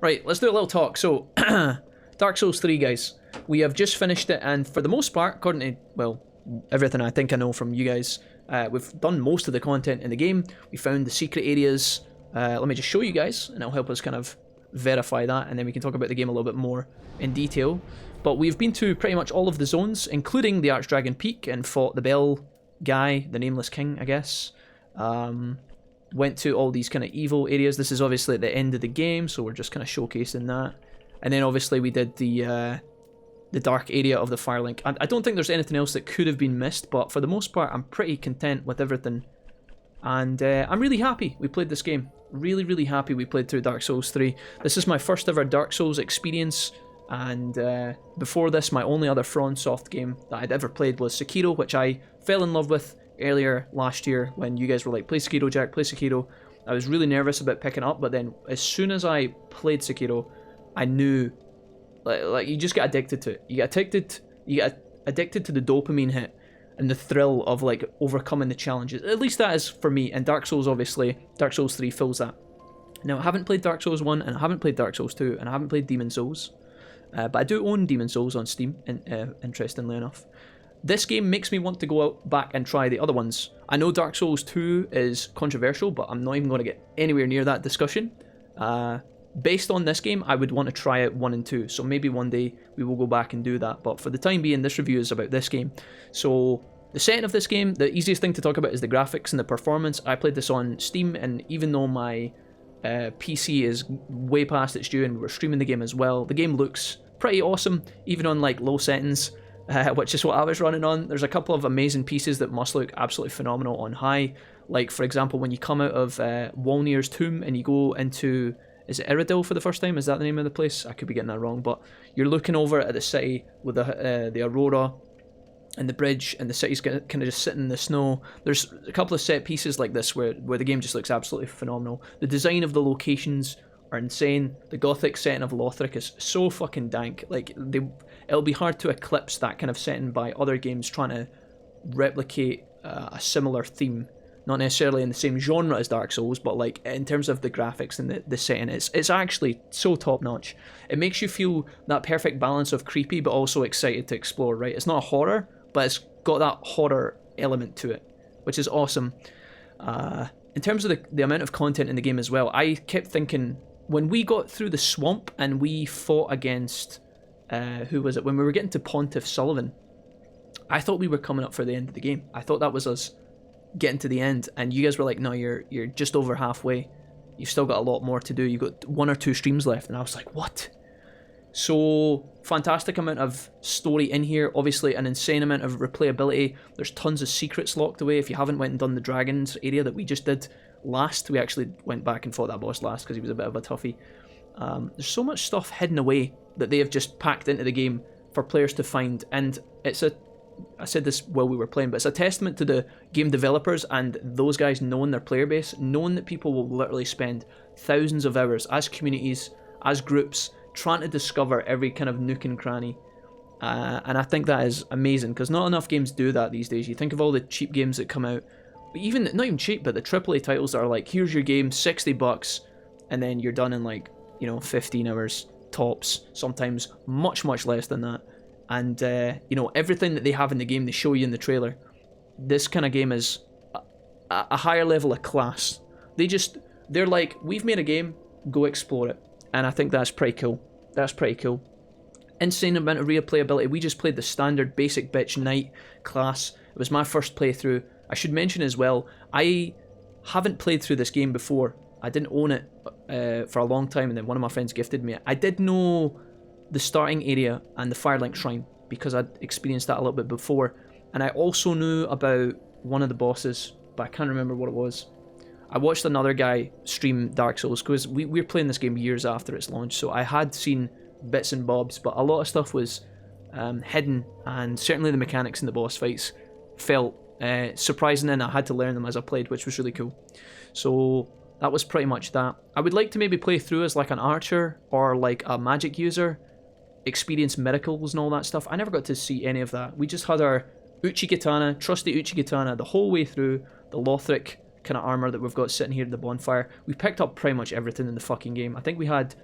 Right, let's do a little talk. So, Dark Souls 3, guys. We have just finished it, and for the most part, according to, well, everything I think I know from you guys, we've done most of the content in the game. We found the secret areas. Let me just show you guys, and it'll help us kind of verify that, and then we can talk about the game a little bit more in detail. But we've been to pretty much all of the zones, including the Archdragon Peak, and fought the Bell guy, the Nameless King, I guess. Went to all these kind of evil areas. This is obviously at the end of the game, so we're just kind of showcasing that. And then obviously we did the dark area of the Firelink. I don't think there's anything else that could have been missed, but for the most part I'm pretty content with everything. And I'm really happy we played this game. Really happy we played through Dark Souls 3. This is my first ever Dark Souls experience, and before this my only other FromSoft game that I'd ever played was Sekiro, which I fell in love with earlier last year when you guys were like, play Sekiro, Jack, play Sekiro. I was really nervous about picking up, but then as soon as I played Sekiro, I knew, like you just get addicted to it. You get addicted to the dopamine hit and the thrill of like overcoming the challenges. At least that is for me, and Dark Souls, obviously, Dark Souls 3 fills that. Now, I haven't played Dark Souls 1, and I haven't played Dark Souls 2, and I haven't played Demon Souls. But I do own Demon Souls on Steam, interestingly enough. This game makes me want to go out back and try the other ones. I know Dark Souls 2 is controversial, but I'm not even going to get anywhere near that discussion. Based on this game, I would want to try out 1 and 2, so maybe one day we will go back and do that. But for the time being, this review is about this game. So the setting of this game, the easiest thing to talk about is the graphics and the performance. I played this on Steam, and even though my PC is way past its due and we're streaming the game as well, the game looks pretty awesome, even on like low settings. Which is what I was running on. There's a couple of amazing pieces that must look absolutely phenomenal on high. Like, for example, when you come out of Walnir's tomb and you go into, is it Eridil for the first time? Is that the name of the place? I could be getting that wrong, but you're looking over at the city with the Aurora and the bridge, and the city's kind of just sitting in the snow. There's a couple of set pieces like this where the game just looks absolutely phenomenal. The design of the locations are insane. The gothic setting of Lothric is so fucking dank. Like, it'll be hard to eclipse that kind of setting by other games trying to replicate a similar theme. Not necessarily in the same genre as Dark Souls, but like in terms of the graphics and the setting, it's actually so top notch. It makes you feel that perfect balance of creepy but also excited to explore, right? It's not a horror, but it's got that horror element to it, which is awesome. In terms of the amount of content in the game as well, I kept thinking, when we got through the swamp and we fought against, who was it? When we were getting to Pontiff Sullivan, I thought we were coming up for the end of the game. I thought that was us getting to the end, and you guys were like, no, you're just over halfway. You've still got a lot more to do. You've got 1 or 2 streams left. And I was like, what? So, fantastic amount of story in here. Obviously, an insane amount of replayability. There's tons of secrets locked away. If you haven't went and done the dragons area that we just did last, we actually went back and fought that boss last because he was a bit of a toughie. There's so much stuff hidden away that they have just packed into the game for players to find, and I said this while we were playing, but it's a testament to the game developers and those guys knowing their player base, knowing that people will literally spend thousands of hours as communities, as groups, trying to discover every kind of nook and cranny. And I think that is amazing, because not enough games do that these days. You think of all the cheap games that come out, even not even cheap, but the AAA titles that are like, here's your game, $60, and then you're done in like, 15 hours tops, sometimes much less than that. And everything that they have in the game they show you in the trailer. This kind of game is a higher level of class. They're like, we've made a game, go explore it. And I think that's pretty cool. Insane amount of replayability. We just played the standard basic bitch knight class. It was my first playthrough. I should mention as well, I haven't played through this game before. I didn't own it for a long time, and then one of my friends gifted me it. I did know the starting area and the Firelink Shrine because I'd experienced that a little bit before, and I also knew about one of the bosses, but I can't remember what it was. I watched another guy stream Dark Souls because we were playing this game years after its launch, so I had seen bits and bobs, but a lot of stuff was hidden, and certainly the mechanics in the boss fights felt surprising, and I had to learn them as I played, which was really cool. So that was pretty much that. I would like to maybe play through as like an archer or like a magic user, experience miracles and all that stuff. I never got to see any of that. We just had our Uchi-Katana, trusty Uchi-Katana, the whole way through, the Lothric kind of armor that we've got sitting here at the bonfire. We picked up pretty much everything in the fucking game. I think we had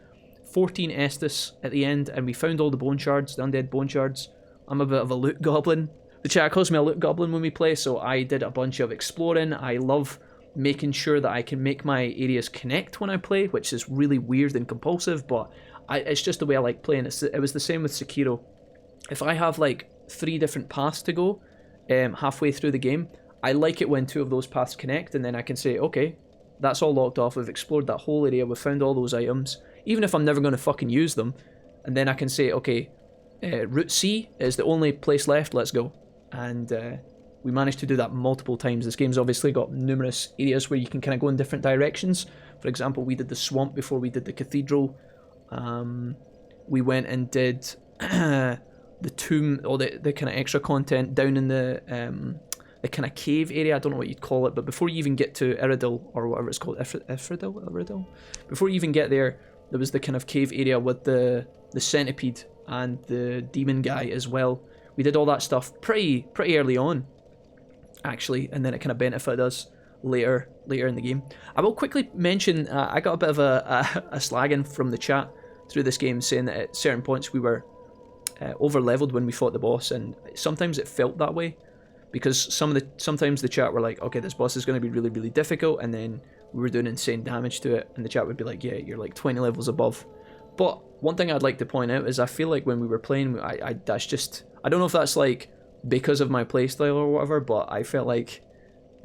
14 Estus at the end, and we found all the bone shards, the undead bone shards. I'm a bit of a loot goblin. The chat calls me a loot goblin when we play, so I did a bunch of exploring. I love making sure that I can make my areas connect when I play, which is really weird and compulsive, but it's just the way I like playing. It was the same with Sekiro. If I have like 3 different paths to go halfway through the game, I like it when 2 of those paths connect, and then I can say, okay, that's all locked off, we've explored that whole area, we've found all those items, even if I'm never going to fucking use them, and then I can say, okay, Route C is the only place left, let's go. And we managed to do that multiple times. This game's obviously got numerous areas where you can kind of go in different directions. For example, we did the swamp before we did the cathedral. We went and did the tomb, or the kind of extra content down in the kind of cave area. I don't know what you'd call it, but before you even get to Eridil, or whatever it's called, Eridil? Before you even get there, there was the kind of cave area with the centipede and the demon guy as well. We did all that stuff pretty early on, actually, and then it kind of benefited us later in the game. I will quickly mention, I got a bit of a slagging from the chat through this game, saying that at certain points we were over leveled when we fought the boss, and sometimes it felt that way, because sometimes the chat were like, okay, this boss is going to be really, really difficult, and then we were doing insane damage to it, and the chat would be like, yeah, you're like 20 levels above. But one thing I'd like to point out is I feel like when we were playing, that's just, I don't know if that's like because of my playstyle or whatever, but I felt like,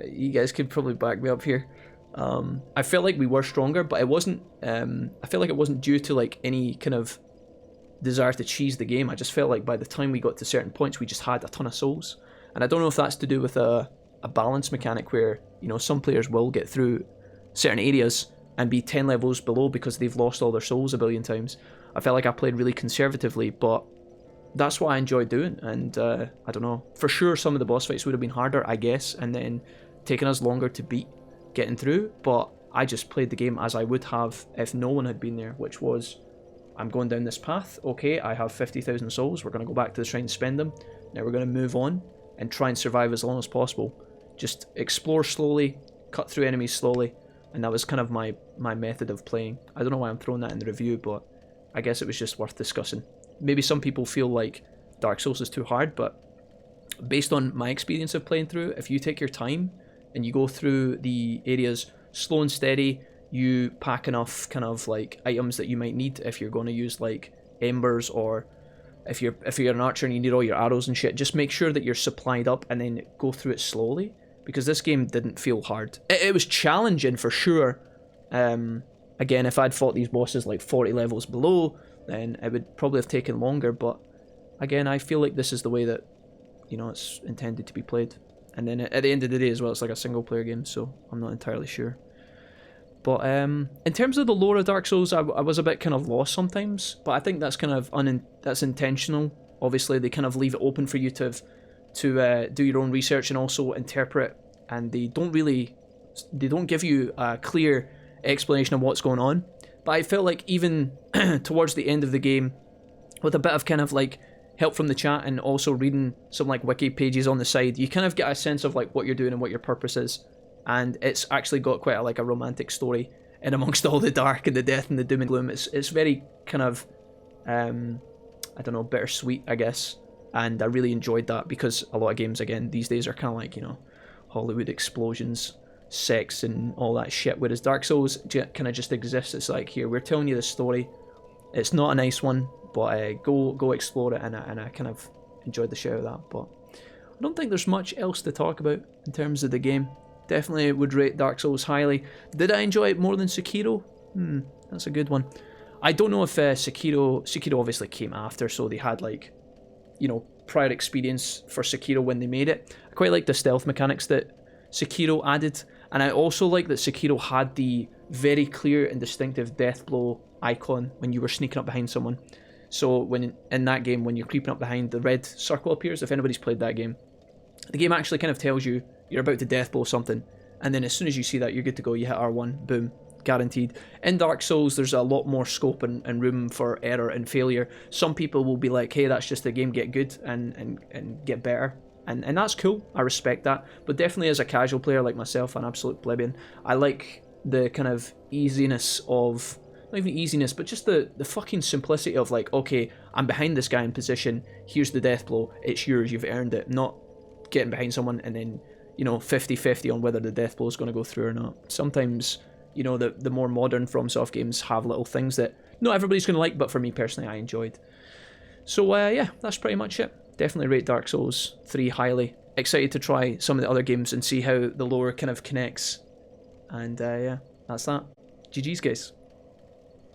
you guys could probably back me up here, I felt like we were stronger, but it wasn't, I feel like it wasn't due to like any kind of desire to cheese the game. I just felt like by the time we got to certain points, we just had a ton of souls. And I don't know if that's to do with a balance mechanic where, you know, some players will get through certain areas and be 10 levels below because they've lost all their souls a billion times. I felt like I played really conservatively, but that's what I enjoyed doing, and I don't know, for sure some of the boss fights would have been harder, I guess, and then taken us longer to beat getting through, but I just played the game as I would have if no one had been there, which was, I'm going down this path, okay, I have 50,000 souls, we're going to go back to the shrine and spend them, now we're going to move on and try and survive as long as possible. Just explore slowly, cut through enemies slowly, and that was kind of my method of playing. I don't know why I'm throwing that in the review, but I guess it was just worth discussing. Maybe some people feel like Dark Souls is too hard, but based on my experience of playing through, if you take your time and you go through the areas slow and steady, you pack enough kind of like items that you might need if you're going to use like embers, or if you're an archer and you need all your arrows and shit, just make sure that you're supplied up and then go through it slowly, because this game didn't feel hard. It was challenging for sure. Again, if I'd fought these bosses like 40 levels below, then it would probably have taken longer, but again, I feel like this is the way that, you know, it's intended to be played. And then at the end of the day as well, it's like a single player game, so I'm not entirely sure. But in terms of the lore of Dark Souls, I was a bit kind of lost sometimes, but I think that's kind of that's intentional. Obviously, they kind of leave it open for you to do your own research and also interpret, and they don't give you a clear explanation of what's going on. But I felt like even towards the end of the game, with a bit of kind of like help from the chat and also reading some like wiki pages on the side, you kind of get a sense of like what you're doing and what your purpose is. And it's actually got quite a romantic story in amongst all the dark and the death and the doom and gloom. It's very kind of, I don't know, bittersweet, I guess. And I really enjoyed that, because a lot of games, again, these days are kind of like, you know, Hollywood explosions, sex and all that shit, whereas Dark Souls kind of just exists. It's like, here, we're telling you this story. It's not a nice one, but go explore it, and I kind of enjoyed the shit out of that. But I don't think there's much else to talk about in terms of the game. Definitely would rate Dark Souls highly. Did I enjoy it more than Sekiro? That's a good one. I don't know if Sekiro obviously came after, so they had like, you know, prior experience for Sekiro when they made it. I quite like the stealth mechanics that Sekiro added, and I also like that Sekiro had the very clear and distinctive death blow icon when you were sneaking up behind someone. So when in that game, when you're creeping up behind, the red circle appears. If anybody's played that game, the game actually kind of tells you you're about to death blow something, and then as soon as you see that, you're good to go. You hit R1, boom, guaranteed. In Dark Souls, there's a lot more scope and room for error and failure. Some people will be like, hey, that's just the game, get good and get better. And that's cool, I respect that. But definitely as a casual player like myself, an absolute plebeian, I like the kind of easiness of not even easiness, but just the fucking simplicity of like, okay, I'm behind this guy in position, here's the death blow, it's yours, you've earned it. Not getting behind someone and then, you know, 50-50 on whether the death blow is going to go through or not. Sometimes, you know, the more modern FromSoft games have little things that not everybody's going to like, but for me personally, I enjoyed. So yeah, that's pretty much it. Definitely rate Dark Souls 3 highly. Excited to try some of the other games and see how the lore kind of connects. And yeah, that's that. GG's, guys.